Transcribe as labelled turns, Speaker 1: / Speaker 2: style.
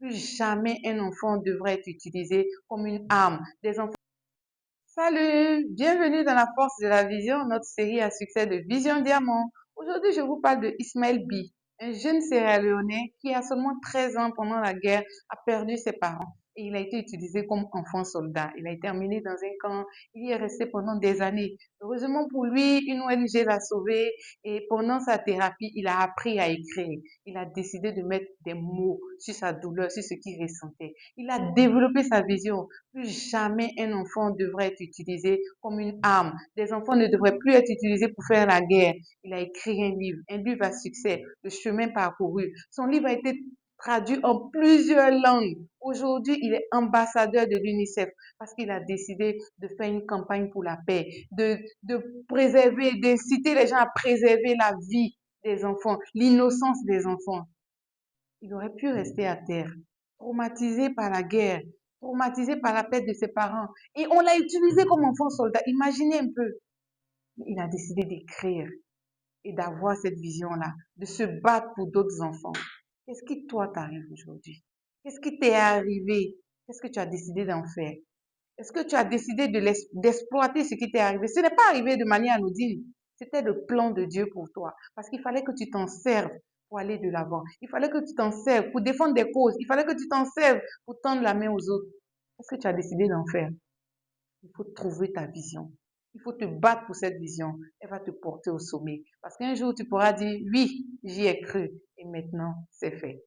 Speaker 1: Plus jamais un enfant devrait être utilisé comme une arme. Des enfants. Salut, bienvenue dans la force de la vision, notre série à succès de Vision Diamant. Aujourd'hui, je vous parle de Ismaël B, un jeune Sierra-Léonais qui a seulement 13 ans pendant la guerre a perdu ses parents et il a été utilisé comme enfant soldat. Il a été emmené dans un camp, il y est resté pendant des années. Heureusement pour lui, une ONG l'a sauvé et pendant sa thérapie, il a appris à écrire. Il a décidé de mettre des mots sur sa douleur, sur ce qu'il ressentait. Il a développé sa vision. Plus jamais un enfant devrait être utilisé comme une arme. Des enfants ne devraient plus être utilisés pour faire la guerre. Il a écrit un livre à succès, Le chemin parcouru. Son livre a été traduit en plusieurs langues. Aujourd'hui, il est ambassadeur de l'UNICEF parce qu'il a décidé de faire une campagne pour la paix, de préserver, d'inciter les gens à préserver la vie des enfants, l'innocence des enfants. Il aurait pu rester à terre, traumatisé par la guerre, traumatisé par la perte de ses parents. Et on l'a utilisé comme enfant soldat. Imaginez un peu. Il a décidé d'écrire et d'avoir cette vision-là, de se battre pour d'autres enfants. Qu'est-ce qui, toi, t'arrive aujourd'hui? Qu'est-ce qui t'est arrivé? Qu'est-ce que tu as décidé d'en faire? Est-ce que tu as décidé d'exploiter ce qui t'est arrivé? Ce n'est pas arrivé de manière anodine. C'était le plan de Dieu pour toi. Parce qu'il fallait que tu t'en serves pour aller de l'avant. Il fallait que tu t'en serves pour défendre des causes. Il fallait que tu t'en serves pour tendre la main aux autres. Qu'est-ce que tu as décidé d'en faire? Il faut trouver ta vision. Il faut te battre pour cette vision. Elle va te porter au sommet. Parce qu'un jour, tu pourras dire, oui, j'y ai cru. Et maintenant, c'est fait.